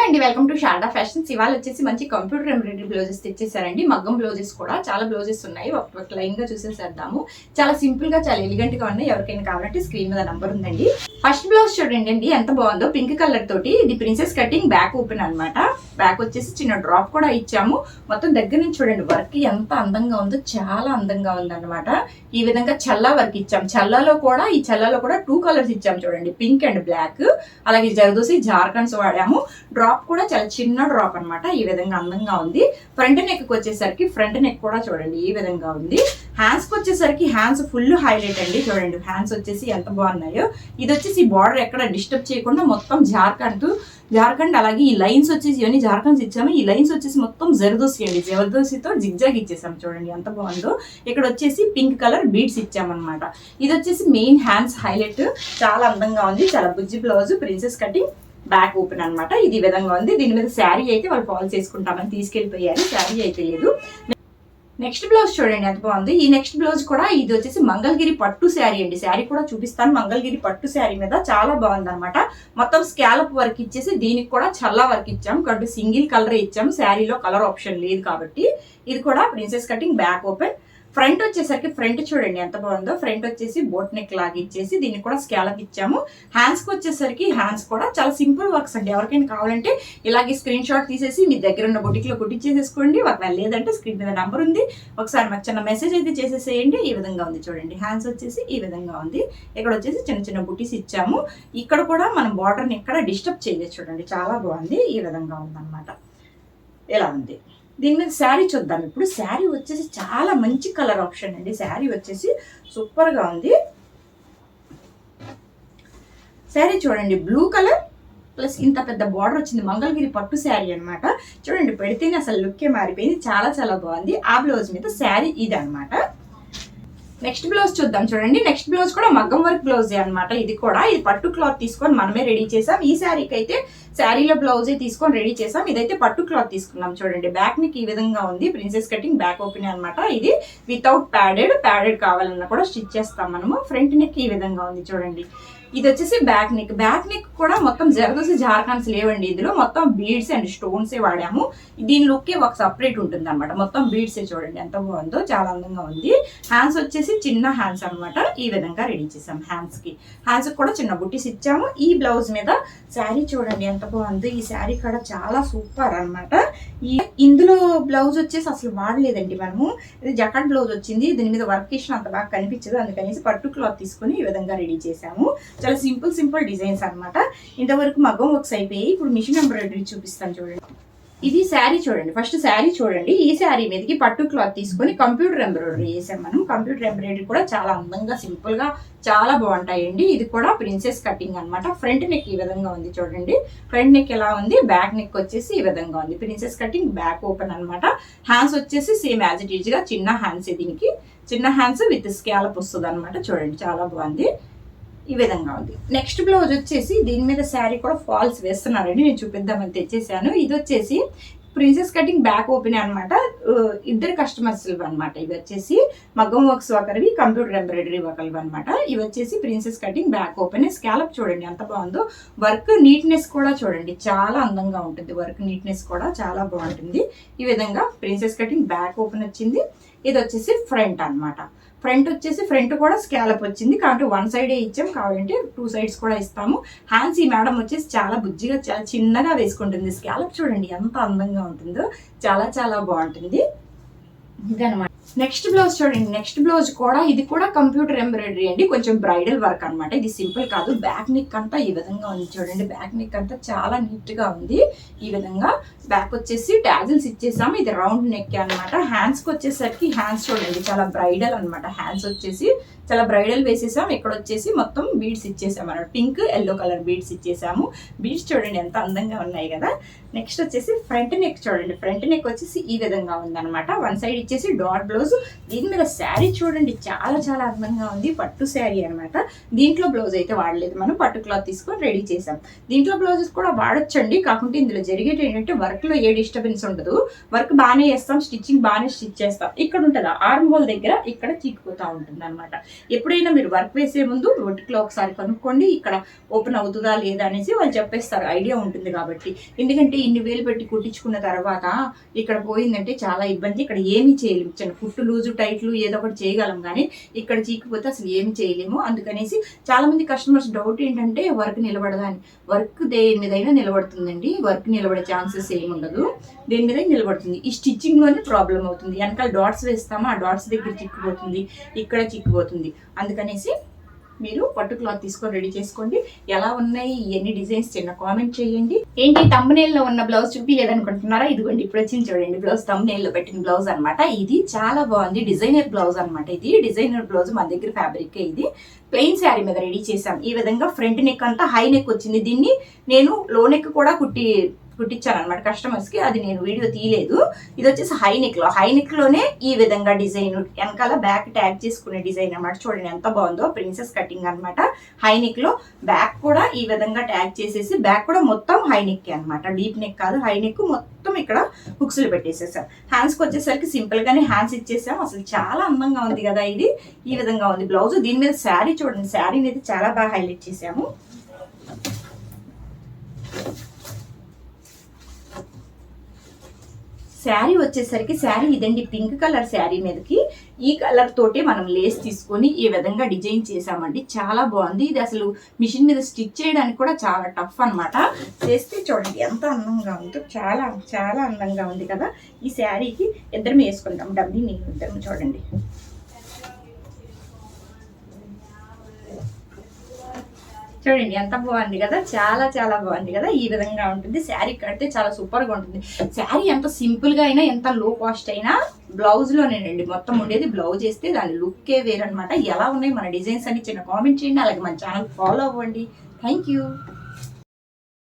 అండి, welcome to Sharada fashions. ఇవాళ వచ్చేసి మంచి కంప్యూటర్ ఎంబ్రాయిడరీ బ్లౌజెస్ తెచ్చేసారండి. మగ్గం బ్లౌజెస్ కూడా చాలా బ్లౌజెస్ ఉన్నాయి. ఒక లైన్ గా చూసేసేద్దాము. చాలా సింపుల్ గా, చాలా ఎలిగెంట్ గా ఉన్నాయి. ఎవరికైనా కావాలంటే స్క్రీన్ మీద నంబర్ ఉందండి. ఫస్ట్ బ్లౌజ్ చూడండి అండి, ఎంత బాగుందో. పింక్ కలర్ తోటి ఇది ప్రిన్సెస్ కటింగ్, బ్యాక్ ఓపెన్ అనమాట. బ్యాక్ వచ్చేసి చిన్న డ్రాప్ కూడా ఇచ్చాము. మొత్తం దగ్గర నుంచి చూడండి, వర్క్ ఎంత అందంగా ఉందో, చాలా అందంగా ఉందన్నమాట. ఈ విధంగా చల్లా వర్క్ ఇచ్చాం. చల్లాలో కూడా 2 కలర్స్ ఇచ్చాము చూడండి, పింక్ అండ్ బ్లాక్. అలాగే జరదోసి జార్ఖండ్స్ వాడాము. డ్రాప్ కూడా చాలా చిన్న డ్రాప్ అనమాట. ఈ విధంగా అందంగా ఉంది. ఫ్రంట్ నెక్ వచ్చేసరికి ఫ్రంట్ నెక్ కూడా చూడండి ఈ విధంగా ఉంది. హ్యాండ్స్ కి వచ్చేసరికి హ్యాండ్స్ ఫుల్ హైలైట్ అండి. చూడండి హ్యాండ్స్ వచ్చేసి ఎంత బాగున్నాయో. ఇది వచ్చేసి బార్డర్ ఎక్కడ డిస్టర్బ్ చేయకుండా మొత్తం జార్ఖండ్ అలాగే ఈ లైన్స్ వచ్చేసి ఇవన్నీ జార్ఖండ్స్ ఇచ్చాము. ఈ లైన్స్ వచ్చేసి మొత్తం జరదోసి అండి. జరదోసితో జిగ్జాగ్ ఇచ్చేసాం. చూడండి ఎంత బాగుందో. ఇక్కడ వచ్చేసి పింక్ కలర్ బీడ్స్ ఇచ్చామన్నమాట. ఇది వచ్చేసి మెయిన్ హ్యాండ్స్ హైలైట్. చాలా అందంగా ఉంది. చాలా బుజ్జి blouse, princess cutting, back open అనమాట. ఇది ఈ విధంగా ఉంది. దీని మీద శారీ అయితే వాళ్ళు ఫాల్ చేసుకుంటామని తీసుకెళ్లిపోయారు. శారీ అయితే లేదు. నెక్స్ట్ బ్లౌజ్ చూడండి ఎంత బాగుంది. ఈ నెక్స్ట్ బ్లౌజ్ కూడా ఇది వచ్చేసి మంగళగిరి పట్టు శారీ అండి. శారీ కూడా చూపిస్తాను. మంగళగిరి పట్టు శారీ మీద చాలా బాగుంది అనమాట. మొత్తం స్కాలప్ వర్క్ ఇచ్చేసి దీనికి కూడా చల్లా వర్క్ ఇచ్చాం. కాబట్టి సింగిల్ కలర్ ఇచ్చాం. శారీలో కలర్ ఆప్షన్ లేదు కాబట్టి. ఇది కూడా princess cutting, back open. Front వచ్చేసరికి ఫ్రంట్ చూడండి ఎంత బాగుందో. ఫ్రంట్ వచ్చేసి బోట్ నెక్ లాగా ఇచ్చేసి దీనికి కూడా స్కాలప్ ఇచ్చాము. హ్యాండ్స్ కి వచ్చేసరికి హ్యాండ్స్ కూడా చాలా సింపుల్ వర్క్స్ అండి. ఎవరికైనా కావాలంటే ఇలాగే స్క్రీన్ షాట్ తీసేసి మీ దగ్గర ఉన్న బొటిక్ లో కుట్టించేసేసుకోండి. ఒకవేళ లేదంటే స్క్రీన్ మీద నంబర్ ఉంది, ఒకసారి మాకు చిన్న మెసేజ్ అయితే చేసేసేయండి. ఈ విధంగా ఉంది చూడండి. హ్యాండ్స్ వచ్చేసి ఈ విధంగా ఉంది. ఇక్కడ వచ్చేసి చిన్న చిన్న బుటీస్ ఇచ్చాము. ఇక్కడ కూడా మనం బార్డర్ని ఎక్కడ డిస్టర్బ్ చేయలేదు. చూడండి చాలా బాగుంది. ఈ విధంగా ఉందన్నమాట. ఎలా ఉంది. దీని మీద శారీ చూద్దాం ఇప్పుడు. శారీ వచ్చేసి చాలా మంచి కలర్ ఆప్షన్ అండి. శారీ వచ్చేసి సూపర్ గా ఉంది. శారీ చూడండి బ్లూ కలర్ ప్లస్ ఇంత పెద్ద బార్డర్ వచ్చింది. మంగళగిరి పట్టు శారీ అనమాట. చూడండి పెడితేనే అసలు లుక్కే మారిపోయింది. చాలా చాలా బాగుంది. ఆ బ్లౌజ్ మీద శారీ ఇది అనమాట. నెక్స్ట్ బ్లౌజ్ చూద్దాం చూడండి. నెక్స్ట్ బ్లౌజ్ కూడా మగ్గం వర్క్ బ్లౌజే అనమాట. ఇది కూడా ఇది పట్టు క్లాత్ తీసుకొని మనమే రెడీ చేసాం. ఈ శారీకి అయితే శారీలో బ్లౌజే తీసుకొని రెడీ చేసాం. ఇదైతే పట్టు క్లాత్ తీసుకున్నాం. చూడండి బ్యాక్ నెక్ ఈ విధంగా ఉంది. ప్రిన్సెస్ కటింగ్, బ్యాక్ ఓపెన్ అనమాట. ఇది వితౌట్ ప్యాడెడ్ కావాలన్నా కూడా స్టిచ్ చేస్తాం మనము. ఫ్రంట్ నెక్ ఈ విధంగా ఉంది చూడండి. ఇది వచ్చేసి బ్యాక్ నెక్. బ్యాక్ నెక్ కూడా మొత్తం జరదోసి జార్ఖండ్స్ లేవండి. ఇందులో మొత్తం బీడ్స్ అండ్ స్టోన్సే వాడాము. దీని లుక్కే ఒక సపరేట్ ఉంటుంది అనమాట. మొత్తం బీడ్సే చూడండి ఎంత బాగుందో. చాలా అందంగా ఉంది. హ్యాండ్స్ వచ్చేసి చిన్న హ్యాండ్స్ అనమాట. ఈ విధంగా రెడీ చేసాం. హ్యాండ్స్ కూడా చిన్న బుట్టీస్ ఇచ్చాము. ఈ బ్లౌజ్ మీద శారీ చూడండి ఎంత బాగుంది. ఈ శారీ కూడా చాలా సూపర్ అనమాట. ఇందులో బ్లౌజ్ వచ్చేసి అసలు వాడలేదండి మనము. ఇది జకాట్ బ్లౌజ్ వచ్చింది. దీని మీద వర్క్ ఇచ్చిన అంత బాగా కనిపించదు. అందుకనేసి పట్టు క్లాత్ తీసుకుని ఈ విధంగా రెడీ చేసాము. చాలా సింపుల్ డిజైన్స్ అనమాట. ఇంతవరకు మగ్గం వర్క్స్ అయిపోయి ఇప్పుడు మిషన్ ఎంబ్రాయిడరీ చూపిస్తాను చూడండి. ఇది శారీ చూడండి. ఫస్ట్ శారీ చూడండి. ఈ శారీ మీదకి పట్టు క్లాత్ తీసుకొని కంప్యూటర్ ఎంబ్రాయిడరీ చేసాం మనం. కంప్యూటర్ ఎంబ్రాయిడరీ కూడా చాలా అందంగా సింపుల్ గా చాలా బాగుంటాయండి. ఇది కూడా ప్రిన్సెస్ కటింగ్ అనమాట. ఫ్రంట్ నెక్ ఈ విధంగా ఉంది చూడండి. ఫ్రంట్ నెక్ ఎలా ఉంది, బ్యాక్ నెక్ వచ్చేసి ఈ విధంగా ఉంది. ప్రిన్సెస్ కటింగ్, బ్యాక్ ఓపెన్ అనమాట. హ్యాండ్స్ వచ్చేసి సేమ్ యాజ్ ఇట్ ఈజ్ గా చిన్న హ్యాండ్స్. దీనికి చిన్న హ్యాండ్స్ విత్ స్కాలప్ వస్తుంది అనమాట. చూడండి చాలా బాగుంది. ఈ విధంగా ఉంది. నెక్స్ట్ బ్లౌజ్ వచ్చేసి దీని మీద శారీ కూడా ఫాల్స్ వేస్తున్నారండి. నేను చూపిద్దామని తెచ్చేసాను. ఇది వచ్చేసి ప్రిన్సెస్ కటింగ్, బ్యాక్ ఓపెన్ అనమాట. ఇద్దరు కస్టమర్స్ అనమాట. ఇవి వచ్చేసి మగ్గం వర్క్స్ ఒకరివి, కంప్యూటర్ ఎంబ్రాయిడరీ ఒకరివి అనమాట. ఇవి వచ్చేసి princess cutting, back open. Scallop చూడండి ఎంత బాగుందో. వర్క్ నీట్నెస్ కూడా చూడండి చాలా అందంగా ఉంటుంది. వర్క్ నీట్నెస్ కూడా చాలా బాగుంటుంది. ఈ విధంగా ప్రిన్సెస్ కటింగ్, బ్యాక్ ఓపెన్ వచ్చింది. ఇది వచ్చేసి ఫ్రంట్ అనమాట. ఫ్రంట్ కూడా స్కాలప్ వచ్చింది. కాబట్టి 1 సైడే ఇచ్చాం. కావాలంటే 2 సైడ్స్ కూడా ఇస్తాము. హ్యాండ్స్ ఈ మేడం వచ్చేసి చాలా బుజ్జిగా చాలా చిన్నగా వేసుకుంటుంది. స్కాలప్ చూడండి ఎంత అందంగా ఉంటుందో. చాలా చాలా బాగుంటుంది. ఇదనమాట. నెక్స్ట్ బ్లౌజ్ చూడండి. నెక్స్ట్ బ్లౌజ్ కూడా ఇది కూడా కంప్యూటర్ ఎంబ్రాయిడరీ అండి. కొంచెం బ్రైడల్ వర్క్ అనమాట. ఇది సింపుల్ కాదు. బ్యాక్ నెక్ అంతా ఈ విధంగా ఉంది చూడండి. బ్యాక్ నెక్ అంతా చాలా నీట్ గా ఉంది. ఈ విధంగా బ్యాక్ వచ్చేసి టాజిల్స్ ఇచ్చేసాము. ఇది రౌండ్ నెక్ అనమాట. హ్యాండ్స్ కి వచ్చేసరికి హ్యాండ్స్ చూడండి చాలా బ్రైడల్ అనమాట. హ్యాండ్స్ వచ్చేసి చాలా బ్రైడల్ వేసేసాం. ఇక్కడ వచ్చేసి మొత్తం బీడ్స్ ఇచ్చేసాము అన్నమాట. పింక్, ఎల్లో కలర్ బీడ్స్ ఇచ్చేసాము. బీడ్స్ చూడండి ఎంత అందంగా ఉన్నాయి కదా. నెక్స్ట్ వచ్చేసి ఫ్రంట్ నెక్ చూడండి. ఫ్రంట్ నెక్ వచ్చేసి ఈ విధంగా ఉందన్నమాట. 1 సైడ్ ఇచ్చేసి డాట్ బ్లౌజ్. దీని మీద శారీ చూడండి చాలా చాలా అందంగా ఉంది. పట్టు శారీ అనమాట. దీంట్లో బ్లౌజ్ అయితే వాడలేదు మనం. పట్టు క్లాత్ తీసుకొని రెడీ చేసాం. దీంట్లో బ్లౌజెస్ కూడా వాడొచ్చండి. కాకుంటే ఇందులో జరిగేది ఏంటంటే వర్క్ లో ఏ డిస్టర్బెన్స్ ఉండదు. వర్క్ బాగానే చేస్తాం. స్టిచ్చింగ్ బాగానే స్టిచ్ చేస్తాం. ఇక్కడ ఉంటుందా ఆర్మ్ హోల్ దగ్గర ఇక్కడ చీక్కుపోతా ఉంటుంది అనమాట. ఎప్పుడైనా మీరు వర్క్ వేసే ముందు బొటిక్లో ఒకసారి కనుక్కోండి, ఇక్కడ ఓపెన్ అవుతుందా లేదా అనేసి వాళ్ళు చెప్పేస్తారు, ఐడియా ఉంటుంది కాబట్టి. ఎందుకంటే ఇన్ని వేలు పెట్టి కుట్టించుకున్న తర్వాత ఇక్కడ పోయిందంటే చాలా ఇబ్బంది. ఇక్కడ ఏమీ చేయలేము, చిన్న కుట్టు లూజు టైట్లు ఏదో ఒకటి చేయగలం, కానీ ఇక్కడ చీకిపోతే అసలు ఏమి చేయలేము. అందుకనేసి చాలా మంది కస్టమర్స్ డౌట్ ఏంటంటే వర్క్ నిలబడదా అని. వర్క్ దేని మీదైనా నిలబడుతుందండి, వర్క్ నిలబడే ఛాన్సెస్ ఏమి ఉండదు, దేని మీద నిలబడుతుంది. ఈ స్టిచ్చింగ్ లోనే ప్రాబ్లం అవుతుంది. వెనకాల డాట్స్ వేస్తామా, ఆ డాట్స్ దగ్గర చిక్కుపోతుంది, ఇక్కడ చిక్కుపోతుంది. అందుకనేసి మీరు పట్టు క్లాత్ తీసుకొని రెడీ చేసుకోండి. ఎలా ఉన్నాయి ఎన్ని డిజైన్స్ చిన్న కామెంట్ చేయండి. ఏంటి thumbnail లో ఉన్న బ్లౌజ్ చూపించలేదనుకుంటున్నారా? ఇదిగోండి ఇప్పుడు వచ్చింది చూడండి బ్లౌజ్, thumbnail లో పెట్టిన బ్లౌజ్ అనమాట. ఇది చాలా బాగుంది, డిజైనర్ బ్లౌజ్ అనమాట. ఇది డిజైనర్ బ్లౌజ్, మన దగ్గర ఫ్యాబ్రిక్. ఇది ప్లెయిన్ శారీ మీద రెడీ చేశాం. ఈ విధంగా ఫ్రంట్ నెక్ అంతా హై నెక్ వచ్చింది. దీన్ని నేను లో నెక్ కూడా కుట్టించాను అనమాట కస్టమర్స్ కి, అది నేను వీడియో తీయలేదు. ఇది వచ్చేసి హై నెక్ లోనే ఈ విధంగా డిజైన్, వెనకాల బ్యాక్ ట్యాగ్ చేసుకునే డిజైన్ అనమాట. చూడండి ఎంత బాగుందో, ప్రిన్సెస్ కటింగ్ అనమాట. హై నెక్ లో బ్యాక్ కూడా ఈ విధంగా ట్యాగ్ చేసేసి, బ్యాక్ కూడా మొత్తం హై నెక్ అనమాట, డీప్ నెక్ కాదు, హై నెక్ మొత్తం ఇక్కడ హుక్స్లు పెట్టేసేసాం. హ్యాండ్స్ కి వచ్చేసరికి సింపుల్ గానే హ్యాండ్స్ ఇచ్చేసాం. అసలు చాలా అందంగా ఉంది కదా ఇది. ఈ విధంగా ఉంది బ్లౌజ్. దీని మీద శారీ చూడండి, శారీని అయితే చాలా బాగా హైలైట్ చేసాము. శారీ వచ్చేసరికి, శారీ ఇదండి పింక్ కలర్ శారీ మీదకి ఈ కలర్ తోటి మనం లేస్ తీసుకొని ఈ విధంగా డిజైన్ చేసామండి. చాలా బాగుంది. ఇది అసలు మిషన్ మీద స్టిచ్ చేయడానికి కూడా చాలా టఫ్ అనమాట. చేస్తే చూడండి ఎంత అందంగా ఉందో, చాలా చాలా అందంగా ఉంది కదా. ఈ శారీకి ఇద్దరం వేసుకుంటాం, డబ్బీ నేను ఇద్దరం. చూడండి చూడండి ఎంత బాగుంది కదా, చాలా చాలా బాగుంది కదా. ఈ విధంగా ఉంటుంది. శారీ కడితే చాలా సూపర్గా ఉంటుంది. శారీ ఎంత సింపుల్గా అయినా, ఎంత లో కాస్ట్ అయినా బ్లౌజ్లోనేనండి మొత్తం ఉండేది. బ్లౌజ్ వేస్తే దాని లుక్కే వేరనమాట. ఎలా ఉన్నాయి మన డిజైన్స్ అని చిన్న కామెంట్ చేయండి. అలాగే మన ఛానల్ ఫాలో అవ్వండి. Thank you.